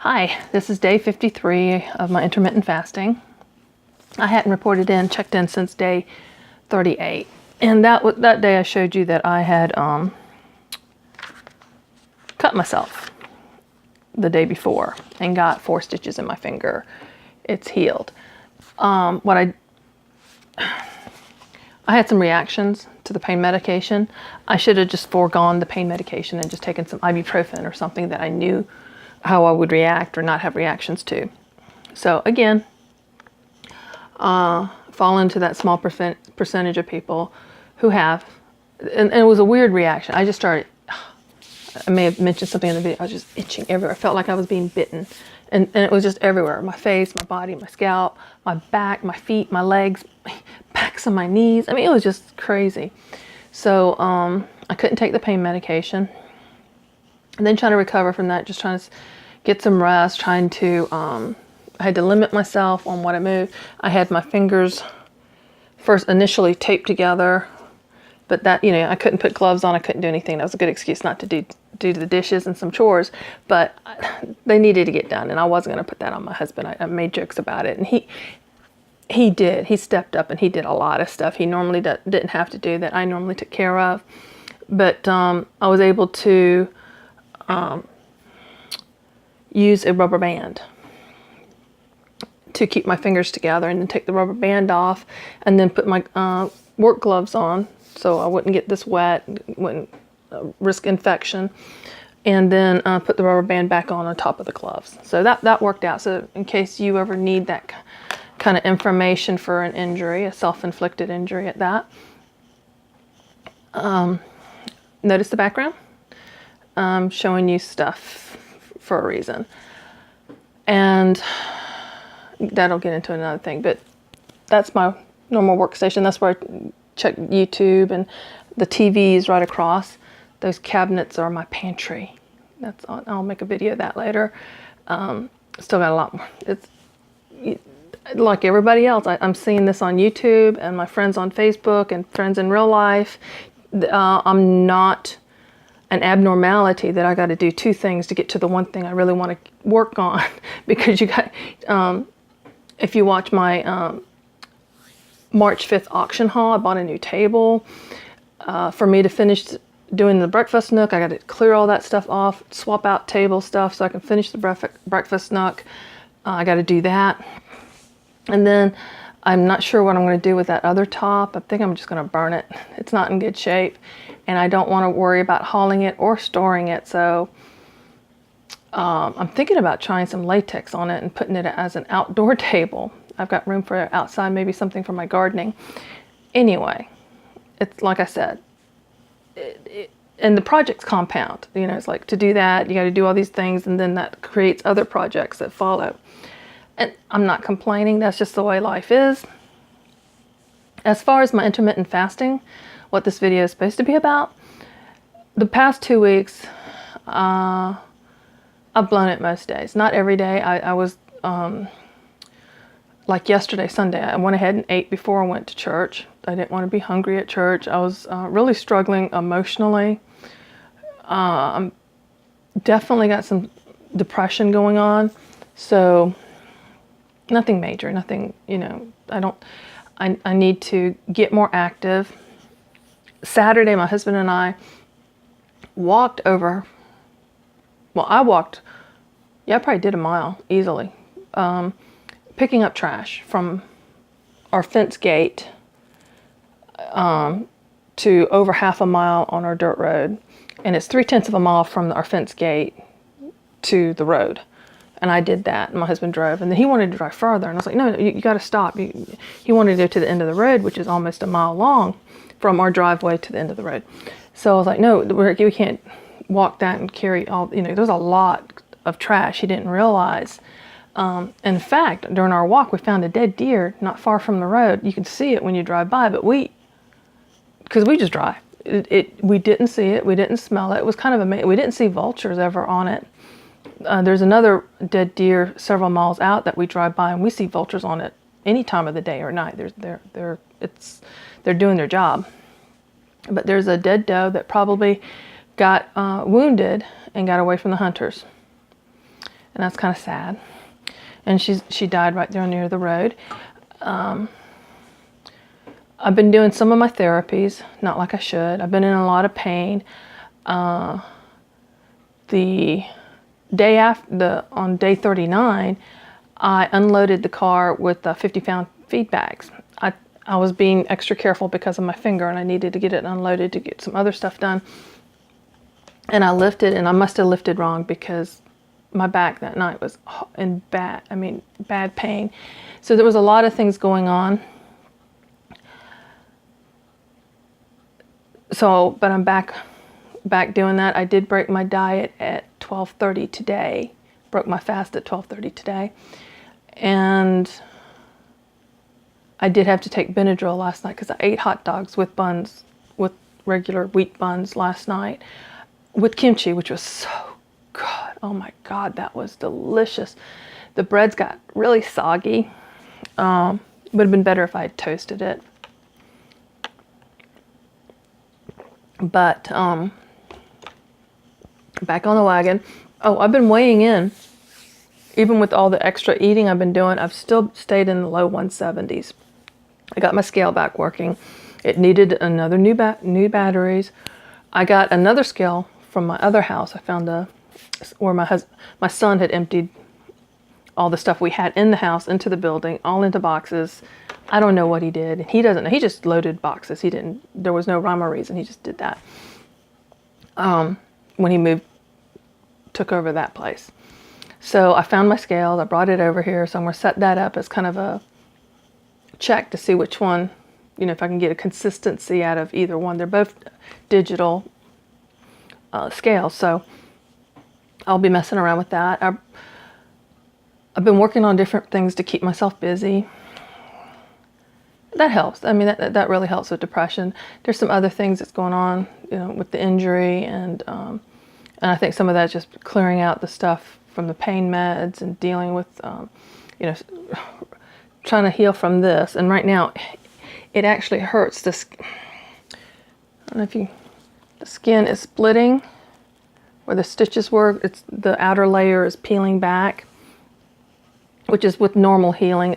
Hi, this is day 53 of my intermittent fasting. I hadn't checked in since day 38. And that day I showed you that I had cut myself the day before and got 4 stitches in my finger. It's healed. I had some reactions to the pain medication. I should have just foregone the pain medication and just taken some ibuprofen or something that I knew how I would react or not have reactions to. So again, fall into that small percentage of people who have, and it was a weird reaction. I just started, I may have mentioned something in the video, I was just itching everywhere. I felt like I was being bitten. And it was just everywhere. My face, my body, my scalp, my back, my feet, my legs, backs of my knees. I mean, it was just crazy. So I couldn't take the pain medication. And then trying to recover from that, just trying to get some rest, I had to limit myself on what I moved. I had my fingers initially taped together, but that, I couldn't put gloves on, I couldn't do anything. That was a good excuse not to do the dishes and some chores, but they needed to get done, and I wasn't going to put that on my husband. I made jokes about it, and he stepped up and he did a lot of stuff he normally didn't have to do that I normally took care of. But I was able to use a rubber band to keep my fingers together, and then take the rubber band off, and then put my work gloves on so I wouldn't get this wet, wouldn't risk infection, and then put the rubber band back on top of the gloves. So that worked out. So in case you ever need that kind of information for an injury, a self-inflicted injury at that. Notice the background? I'm showing you stuff for a reason. And that'll get into another thing, but that's my normal workstation. That's where I check YouTube, and the TV is right across. Those cabinets are my pantry. I'll make a video of that later. Still got a lot more. It's like everybody else. I'm seeing this on YouTube and my friends on Facebook and friends in real life. I'm not an abnormality that I got to do 2 things to get to the one thing I really want to work on. Because you got, if you watch my March 5th auction haul, I bought a new table. For me to finish doing the breakfast nook, I got to clear all that stuff off, swap out table stuff so I can finish the breakfast nook. I got to do that. And then I'm not sure what I'm going to do with that other top. I think I'm just going to burn it. It's not in good shape, and I don't want to worry about hauling it or storing it. So I'm thinking about trying some latex on it and putting it as an outdoor table. I've got room for outside, maybe something for my gardening. Anyway, it's like I said, and the project's compound. It's like, to do that, you got to do all these things, and then that creates other projects that follow. And I'm not complaining, that's just the way life is. As far as my intermittent fasting, what this video is supposed to be about, the past 2 weeks, I've blown it most days. Not every day. I was, like yesterday, Sunday, I went ahead and ate before I went to church. I didn't want to be hungry at church. I was really struggling emotionally. Definitely got some depression going on. So nothing major, nothing, I need to get more active. Saturday, my husband and I walked over, I probably did a mile easily, picking up trash from our fence gate to over half a mile on our dirt road. And it's 3/10 of a mile from our fence gate to the road. And I did that, and my husband drove, and then he wanted to drive further, and I was like, no, you got to stop. He wanted to go to the end of the road, which is almost a mile long from our driveway to the end of the road. So I was like, no, we can't walk that and carry all, there's a lot of trash he didn't realize. In fact, during our walk, we found a dead deer not far from the road. You can see it when you drive by, but because we just drive. We didn't see it, we didn't smell it. It was kind of amazing. We didn't see vultures ever on it. There's another dead deer several miles out that we drive by, and we see vultures on it any time of the day or night. They're doing their job. But there's a dead doe that probably got wounded and got away from the hunters. and that's kind of sad. And she died right there near the road. I've been doing some of my therapies, not like I should. I've been in a lot of pain. The day after, on day 39, I unloaded the car with 50-pound feed bags. I was being extra careful because of my finger, and I needed to get it unloaded to get some other stuff done. And I lifted, and I must have lifted wrong because my back that night was in bad pain. So there was a lot of things going on. So, but I'm back doing that. I did break my diet at 12:30 today. Broke my fast at 12:30 today. And I did have to take Benadryl last night because I ate hot dogs with buns, with regular wheat buns last night, with kimchi, which was so good. Oh my God, that was delicious. The breads got really soggy. Would have been better if I had toasted it. But back on the wagon. Oh, I've been weighing in. Even with all the extra eating I've been doing, I've still stayed in the low 170s. I got my scale back working. It needed another new batteries. I got another scale from my other house. I found where my son had emptied all the stuff we had in the house into the building, all into boxes. I don't know what he did. He doesn't know. He just loaded boxes. There was no rhyme or reason. He just did that. When he took over that place. So I found my scales. I brought it over here. So I'm going to set that up as kind of a check to see which one, if I can get a consistency out of either one. They're both digital scales. So I'll be messing around with that. I've been working on different things to keep myself busy. That helps. I mean, that really helps with depression. There's some other things that's going on, with the injury, and I think some of that's just clearing out the stuff from the pain meds and dealing with, trying to heal from this. And right now, it actually hurts. I don't know if the skin is splitting where the stitches were. The outer layer is peeling back, which is with normal healing.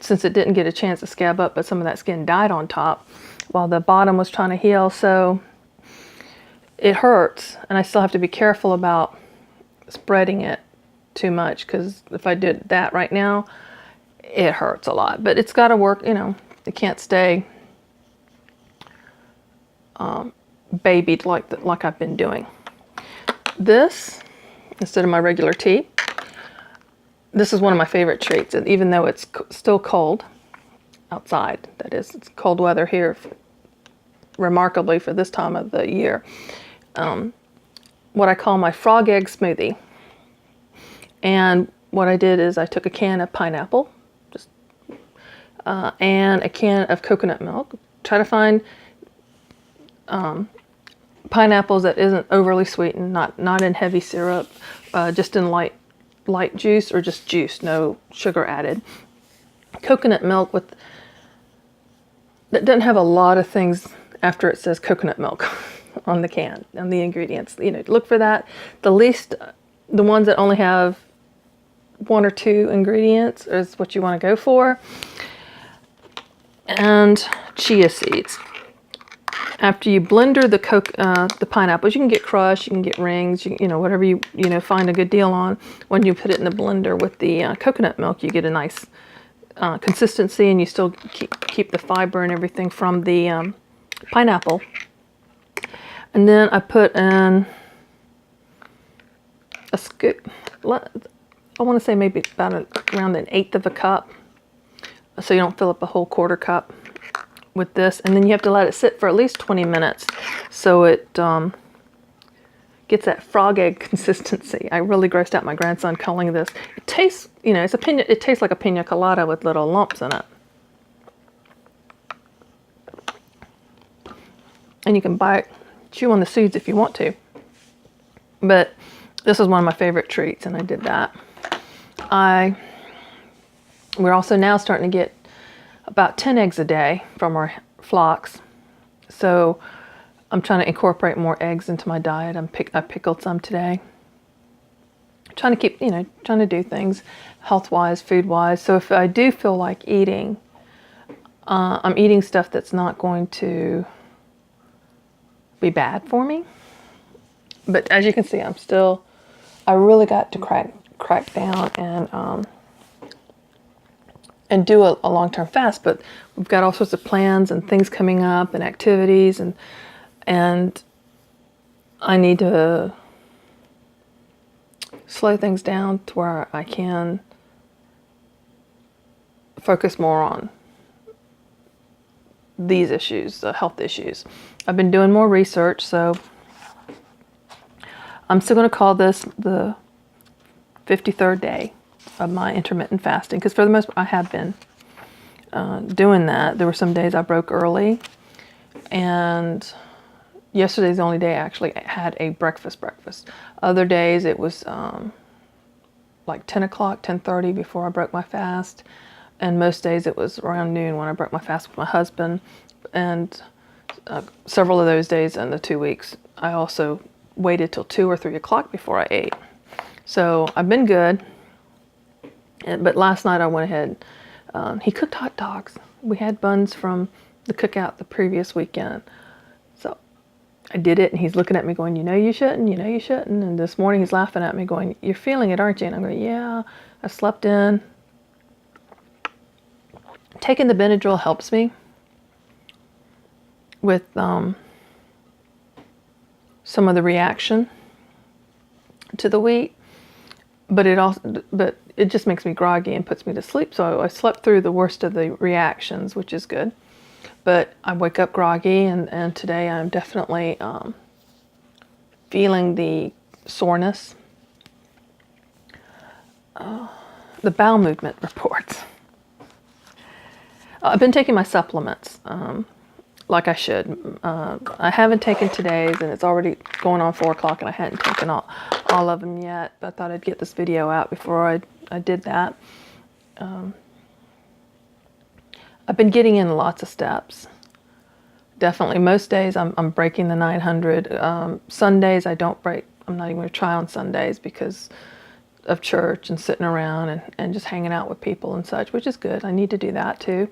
Since it didn't get a chance to scab up, but some of that skin died on top while the bottom was trying to heal. So it hurts, and I still have to be careful about spreading it too much, because if I did that right now, it hurts a lot. But it's got to work, it can't stay babied like I've been doing. This, instead of my regular tea, this is one of my favorite treats, and even though it's still cold outside, that is, it's cold weather here, remarkably for this time of the year, what I call my frog egg smoothie. And what I did is I took a can of pineapple, and a can of coconut milk. Try to find pineapples that isn't overly sweetened, not in heavy syrup, just in light juice, or just juice, no sugar added. Coconut milk that doesn't have a lot of things after it says coconut milk on the can, on the ingredients. Look for that. The ones that only have 1 or 2 ingredients is what you want to go for. And chia seeds. After you blender the pineapples, you can get crushed, you can get rings, whatever you find a good deal on. When you put it in the blender with the coconut milk, you get a nice consistency, and you still keep the fiber and everything from the pineapple. And then I put in a scoop. I want to say maybe about around 1/8 of a cup, so you don't fill up a whole 1/4 cup with this. And then you have to let it sit for at least 20 minutes so it gets that frog egg consistency. I really grossed out my grandson calling this. It tastes, it tastes like a pina colada with little lumps in it. And you can chew on the seeds if you want to. But this is one of my favorite treats, and I did that. We're also now starting to get about 10 eggs a day from our flocks. So I'm trying to incorporate more eggs into my diet. I pickled some today. trying to keep, trying to do things health-wise, food-wise. So if I do feel like eating, I'm eating stuff that's not going to be bad for me. But as you can see, I really got to crack down and do a long-term fast. But we've got all sorts of plans and things coming up and activities, and I need to slow things down to where I can focus more on these issues, the health issues. I've been doing more research, so I'm still going to call this the 53rd day of my intermittent fasting, because for the most part I have been doing that. There were some days I broke early, and yesterday's the only day I actually had a breakfast. Other days it was like 10 o'clock, 10:30 before I broke my fast. And most days it was around noon when I broke my fast with my husband. And several of those days in the 2 weeks, I also waited till 2 or 3 o'clock before I ate. So I've been good. But last night I went ahead, he cooked hot dogs. We had buns from the cookout the previous weekend. So I did it, and he's looking at me going, you shouldn't, you shouldn't. And this morning he's laughing at me going, you're feeling it, aren't you? And I'm going, yeah, I slept in. Taking the Benadryl helps me with some of the reaction to the wheat, but it just makes me groggy and puts me to sleep. So I slept through the worst of the reactions, which is good. But I wake up groggy, and today I'm definitely feeling the soreness. The bowel movement reports. I've been taking my supplements like I should. I haven't taken today's, and it's already going on 4 o'clock, and I hadn't taken all of them yet. But I thought I'd get this video out before I did that. I've been getting in lots of steps. Definitely, most days I'm breaking the 900. Sundays I don't break. I'm not even going to try on Sundays because of church and sitting around and just hanging out with people and such, which is good. I need to do that too.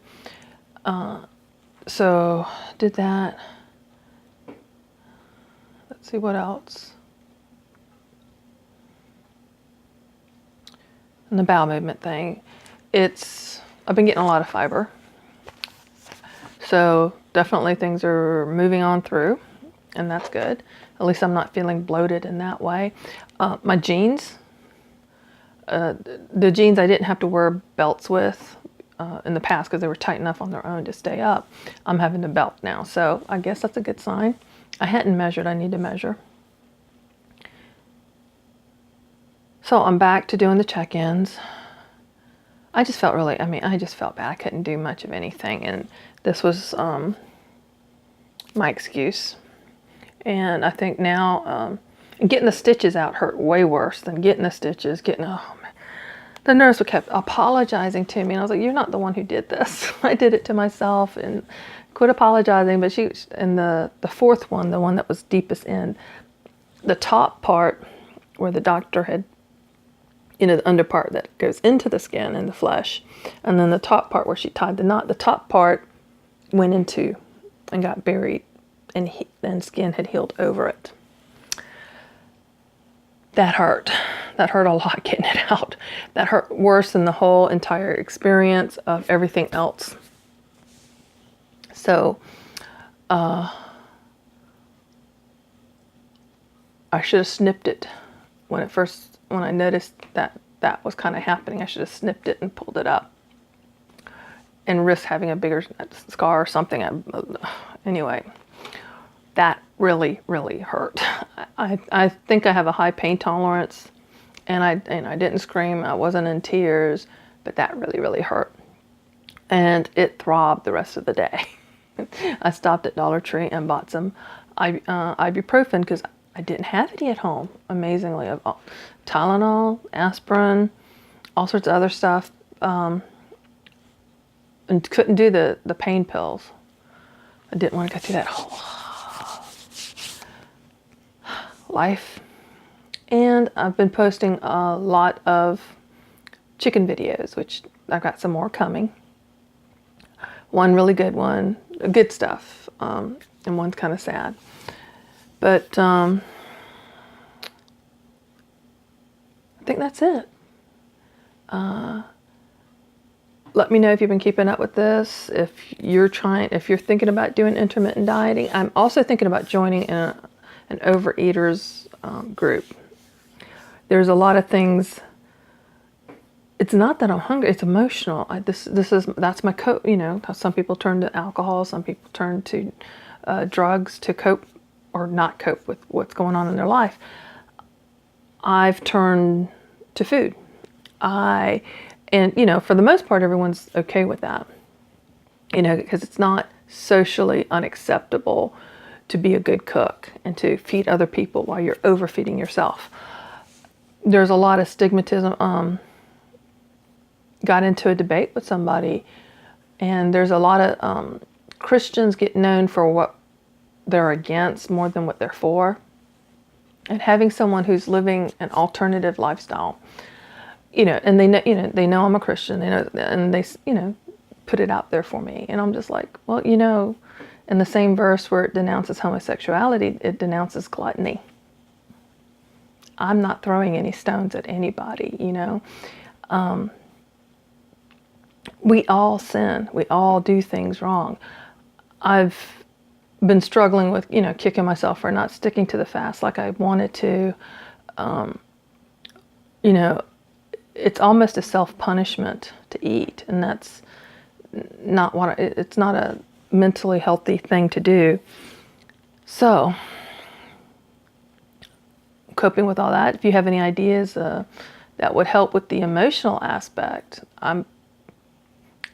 So did that. Let's see what else. And the bowel movement thing. I've been getting a lot of fiber. So definitely things are moving on through, and that's good. At least I'm not feeling bloated in that way. My jeans. The jeans I didn't have to wear belts with in the past because they were tight enough on their own to stay up. I'm having to belt now, so I guess that's a good sign. I hadn't measured. I need to measure. So I'm back to doing the check-ins. I just felt I just felt bad. I couldn't do much of anything, and this was my excuse. And I think now getting the stitches out hurt way worse than getting the stitches. The nurse kept apologizing to me, and I was like, "You're not the one who did this. I did it to myself." And quit apologizing. But the fourth one, the one that was deepest in, the top part where the doctor had, the under part that goes into the skin and the flesh, and then the top part where she tied the knot. The top part went into and got buried, and skin had healed over it. That hurt. That hurt a lot getting it out. That hurt worse than the whole entire experience of everything else. So, I should have snipped it when I noticed that was kind of happening. I should have snipped it and pulled it up and risked having a bigger scar or something. Anyway, that really, really hurt. I think I have a high pain tolerance, and I didn't scream. I wasn't in tears, but that really, really hurt. And it throbbed the rest of the day. I stopped at Dollar Tree and bought some ibuprofen because I didn't have any at home, amazingly. Tylenol, aspirin, all sorts of other stuff, and couldn't do the pain pills. I didn't want to go through that whole life. And I've been posting a lot of chicken videos, which I've got some more coming. One really good one, good stuff, and one's kind of sad. But I think that's it. Let me know if you've been keeping up with this. If you're thinking about doing intermittent dieting. I'm also thinking about joining an overeaters group. There's a lot of things. It's not that I'm hungry. It's emotional. That's my cope. You know, some people turn to alcohol. Some people turn to drugs to cope or not cope with what's going on in their life. I've turned to food. And you know, for the most part, everyone's okay with that. You know, because it's not socially unacceptable to be a good cook and to feed other people while you're overfeeding yourself. There's a lot of stigmatism. Got into a debate with somebody, and there's a lot of Christians get known for what they're against more than what they're for. And having someone who's living an alternative lifestyle, you know, and they know I'm a Christian, they know, and they, you know, put it out there for me, and I'm just like, well, you know, in the same verse where it denounces homosexuality, it denounces gluttony. I'm not throwing any stones at anybody, you know. We all sin. We all do things wrong. I've been struggling with, you know, kicking myself for not sticking to the fast like I wanted to. You know, it's almost a self-punishment to eat, and that's not it's not a mentally healthy thing to do. So, coping with all that, if you have any ideas that would help with the emotional aspect,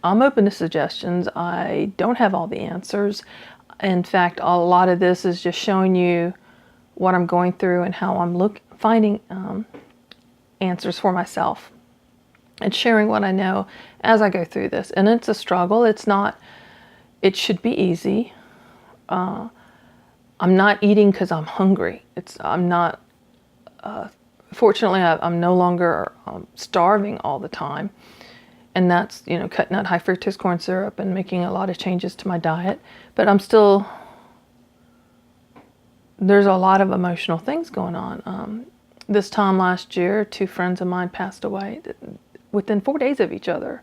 I'm open to suggestions. I don't have all the answers. In fact, a lot of this is just showing you what I'm going through and how I'm finding answers for myself and sharing what I know as I go through this. And it's a struggle. It should be easy. I'm not eating because I'm hungry. Fortunately, I'm no longer starving all the time. And that's, you know, cutting out high fructose corn syrup and making a lot of changes to my diet. But there's a lot of emotional things going on. This time last year, 2 friends of mine passed away within 4 days of each other.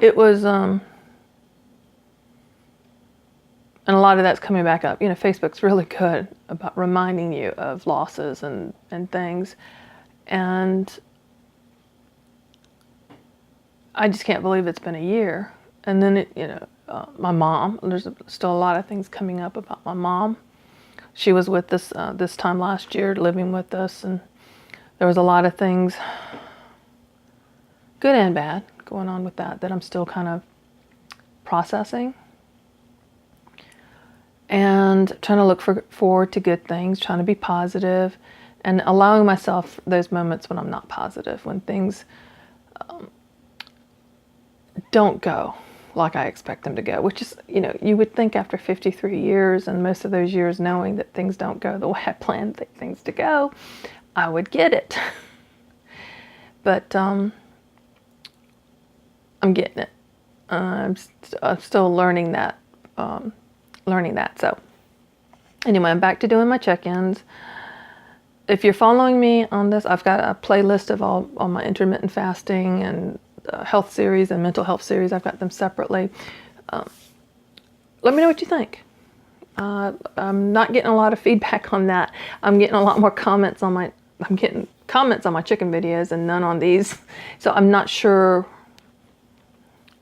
It was, and a lot of that's coming back up. You know, Facebook's really good about reminding you of losses and things. And I just can't believe it's been a year. And then, my mom, there's still a lot of things coming up about my mom. She was with us this time last year, living with us, and there was a lot of things, good and bad, going on with that I'm still kind of processing. And trying to look forward to good things, trying to be positive, and allowing myself those moments when I'm not positive, when things don't go like I expect them to go, which is, you know, you would think after 53 years and most of those years knowing that things don't go the way I planned things to go, I would get it. But I'm getting it. I'm still learning that. So anyway, I'm back to doing my check-ins. If you're following me on this, I've got a playlist of all my intermittent fasting and health series and mental health series. I've got them separately. Let me know what you think. I'm not getting a lot of feedback on that. I'm getting a lot more comments I'm getting comments on my chicken videos and none on these. So I'm not sure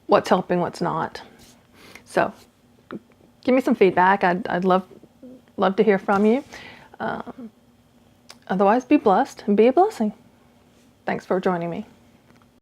what's helping, what's not. So give me some feedback. I'd love to hear from you. Otherwise, be blessed and be a blessing. Thanks for joining me.